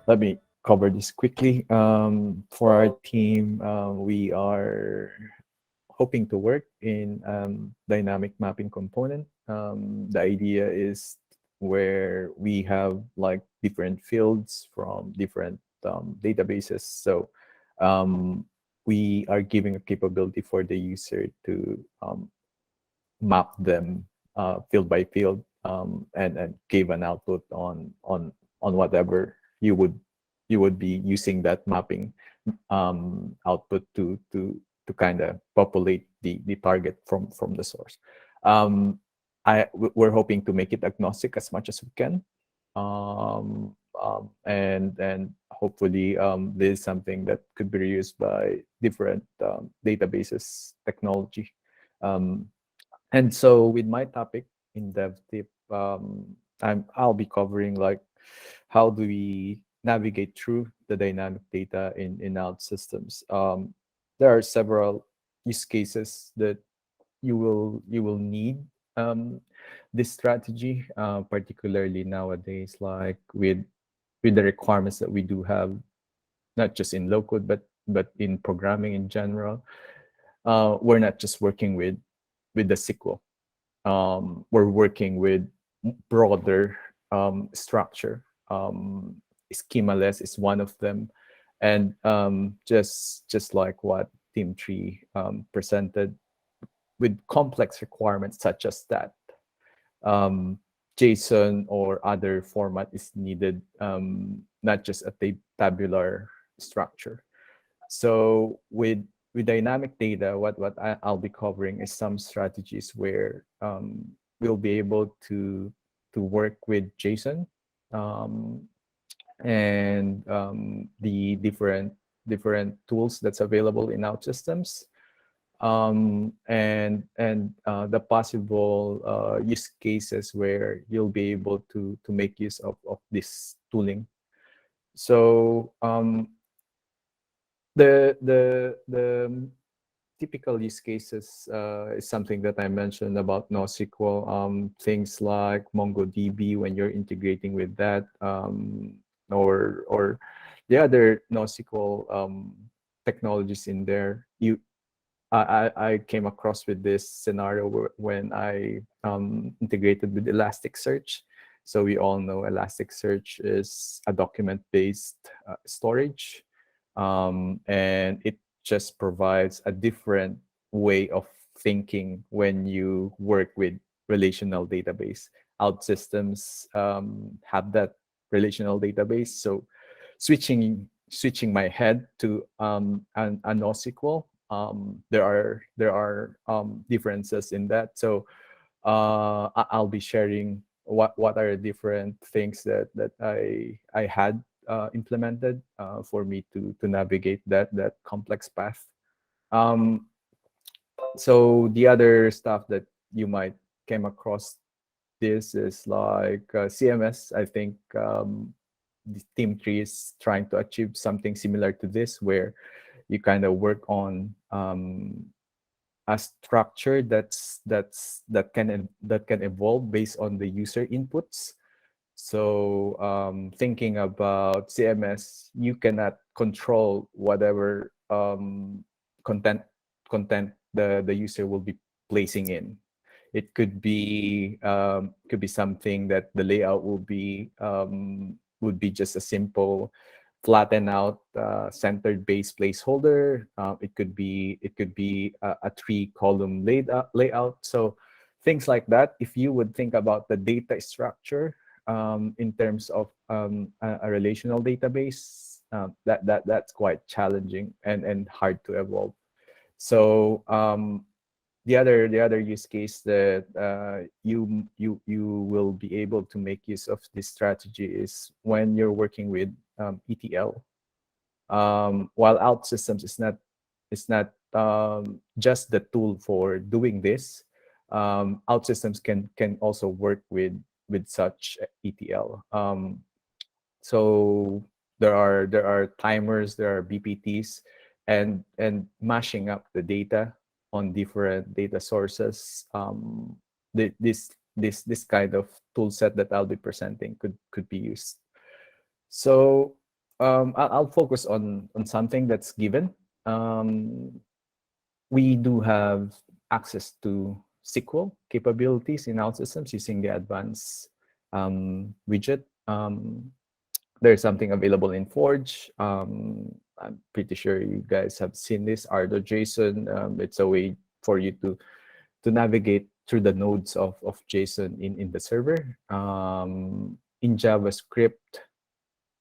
Let me cover this quickly. For our team, we are hoping to work in dynamic mapping component. The idea is where we have like different fields from different databases. So um, we are giving a capability for the user to map them field by field, and give an output on whatever you would be using that mapping output to kind of populate the target from the source. Um, we're hoping to make it agnostic as much as we can, and hopefully this is something that could be used by different databases technology. Um, and so with my topic in DevTip, I'll be covering like how do we navigate through the dynamic data in out systems. There are several use cases that you will need um, this strategy, particularly nowadays, like with the requirements that we do have, not just in low code but in programming in general. We're not just working with the SQL. We're working with broader structure. Schemaless is one of them, and just like what Team Tree presented, with complex requirements such as that, um, JSON or other format is needed, not just a tabular structure. So with dynamic data, I'll be covering is some strategies where we'll be able to work with JSON, um, and the different tools that's available in OutSystems, and the possible use cases where you'll be able to make use of this tooling. So the typical use cases is something that I mentioned about NoSQL. Things like MongoDB when you're integrating with that, or the other NoSQL technologies in there. I came across with this scenario when I integrated with Elasticsearch. So we all know Elasticsearch is a document-based storage, and it just provides a different way of thinking when you work with relational database. OutSystems have that relational database, so switching my head to a NoSQL, there are differences in that. So I'll be sharing what are different things that I had implemented for me to navigate that complex path. Um, so the other stuff that you might came across this is like CMS. I think the Team Tree is trying to achieve something similar to this, where you kind of work on a structure that can evolve based on the user inputs. So thinking about CMS, you cannot control whatever content content the user will be placing in. It could be something that the layout would be just a simple flatten out centered base placeholder. It could be a three column layout. So things like that. If you would think about the data structure in terms of a relational database, that's quite challenging and hard to evolve. So the other use case that you will be able to make use of this strategy is when you're working with ETL. While OutSystems is not just the tool for doing this, OutSystems can also work with such ETL. So there are timers, there are BPTs, and mashing up the data on different data sources. This this kind of tool set that I'll be presenting could be used. So I'll focus on something that's given. Um, we do have access to SQL capabilities in OutSystems using the advanced widget. There's something available in Forge. I'm pretty sure you guys have seen this, Ardo.json. It's a way for you to navigate through the nodes of JSON in the server. In JavaScript,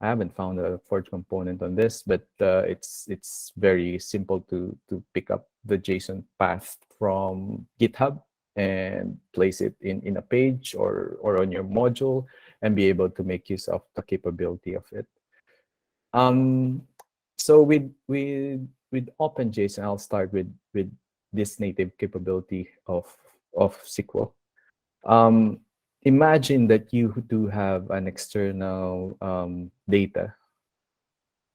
I haven't found a Forge component on this, but it's very simple to pick up the JSON path from GitHub and place it in a page or on your module and be able to make use of the capability of it. So with OpenJSON, I'll start with this native capability of SQL. Imagine that you do have an external data,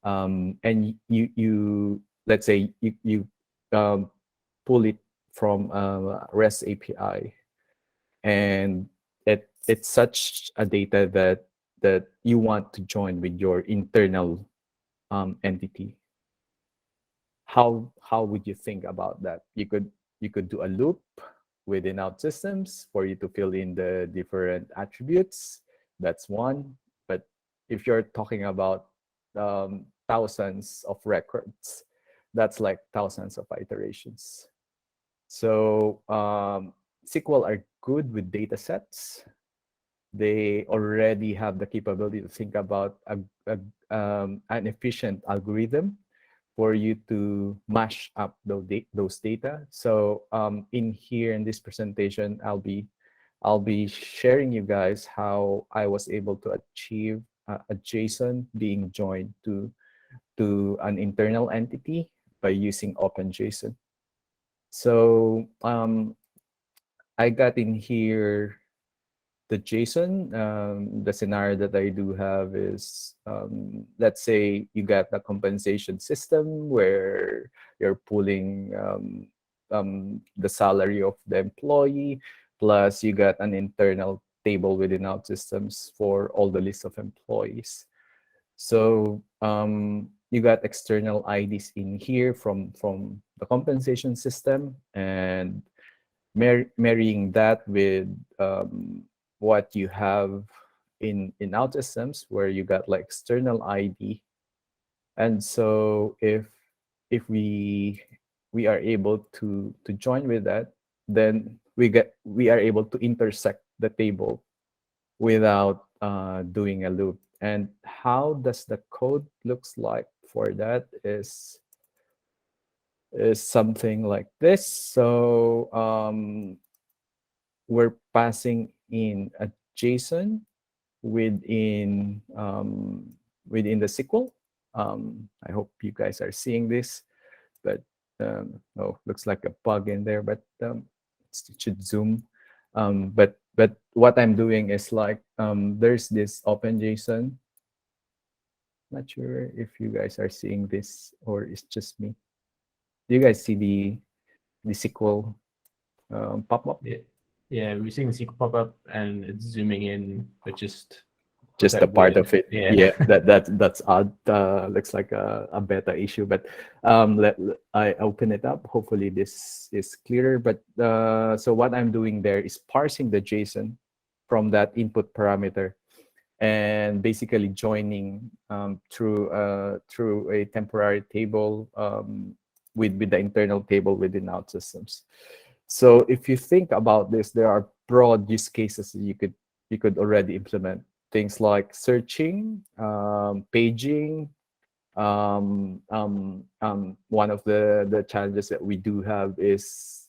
and you let's say you pull it from a REST API, and it's such a data that you want to join with your internal entity. How would you think about that? You could do a loop within OutSystems for you to fill in the different attributes. That's one. But if you're talking about thousands of records, that's like thousands of iterations. So SQL are good with data sets. They already have the capability to think about an efficient algorithm for you to mash up those data. So in here in this presentation, I'll be sharing you guys how I was able to achieve a JSON being joined to an internal entity by using OpenJSON. So I got in here the JSON. The scenario that I do have is, let's say you got a compensation system where you're pulling the salary of the employee, plus you got an internal table within OutSystems for all the list of employees. So you got external IDs in here from the compensation system, and marrying that with what you have in OutSystems, where you got like external ID. And so if we are able to join with that, then we are able to intersect the table without doing a loop. And how does the code looks like for that is something like this. So we're passing in a JSON within within the SQL. I hope you guys are seeing this, but oh, looks like a bug in there, but it should zoom. But what I'm doing is like there's this OpenJSON. Not sure if you guys are seeing this or it's just me. Do you guys see the SQL pop up? Yeah, we're seeing the SQL pop up and it's zooming in, but just a part of it. Yeah, That's odd. Looks like a beta issue, but I open it up. Hopefully this is clearer. But so what I'm doing there is parsing the JSON from that input parameter and basically joining through a temporary table with the internal table within OutSystems. So if you think about this, there are broad use cases that you could already implement. Things like searching, paging. One of the challenges that we do have is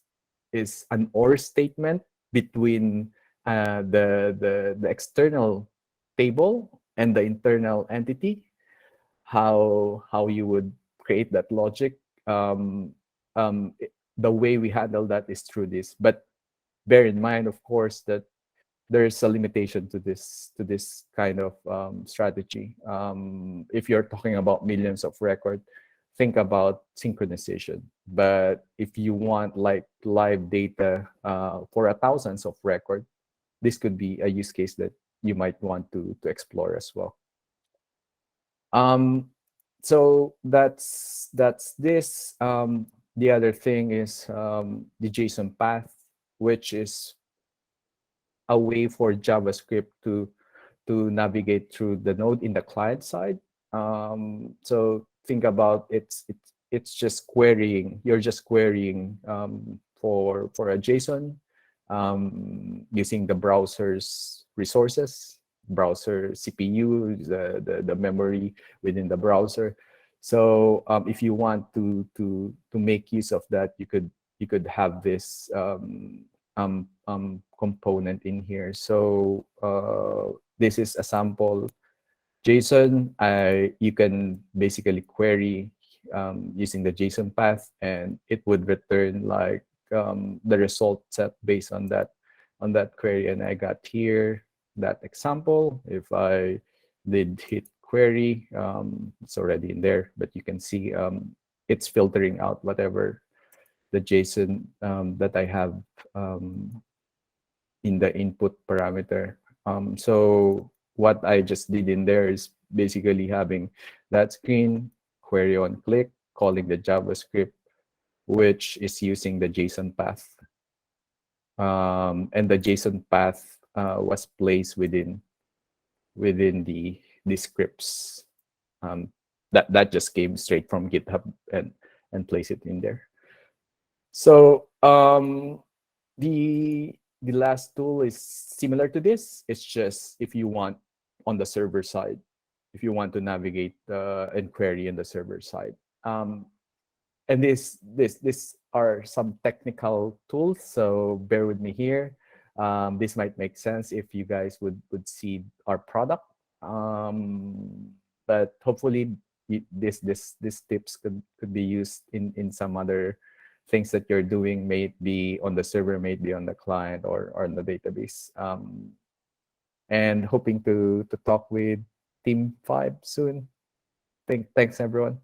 an OR statement between the external table and the internal entity. How you would create that logic. The way we handle that is through this, but bear in mind, of course, that there's a limitation to this kind of strategy. If you're talking about millions of record, think about synchronization. But if you want like live data for thousands of record, this could be a use case that you might want to explore as well. So that's this. The other thing is the JSON path, which is a way for JavaScript to navigate through the node in the client side. So think about it's just querying. You're just querying for a JSON using the browser's resources, browser CPU, the memory within the browser. So if you want to make use of that, you could have this component in here. So this is a sample JSON. You can basically query using the JSON path, and it would return like the result set based on that query. And I got here that example. If I did hit query, it's already in there, but you can see it's filtering out whatever the JSON that I have in the input parameter. So what I just did in there is basically having that screen, query on click, calling the JavaScript, which is using the JSON path. And the JSON path was placed within the scripts. That just came straight from GitHub and place it in there. So the last tool is similar to this. It's just if you want on the server side, if you want to navigate and query in the server side. And this are some technical tools, so bear with me here. This might make sense if you guys would see our product. But hopefully these tips could be used in some other things that you're doing, may it be on the server, may it be on the client or on the database. And hoping to talk with Team 5 soon. Thanks everyone.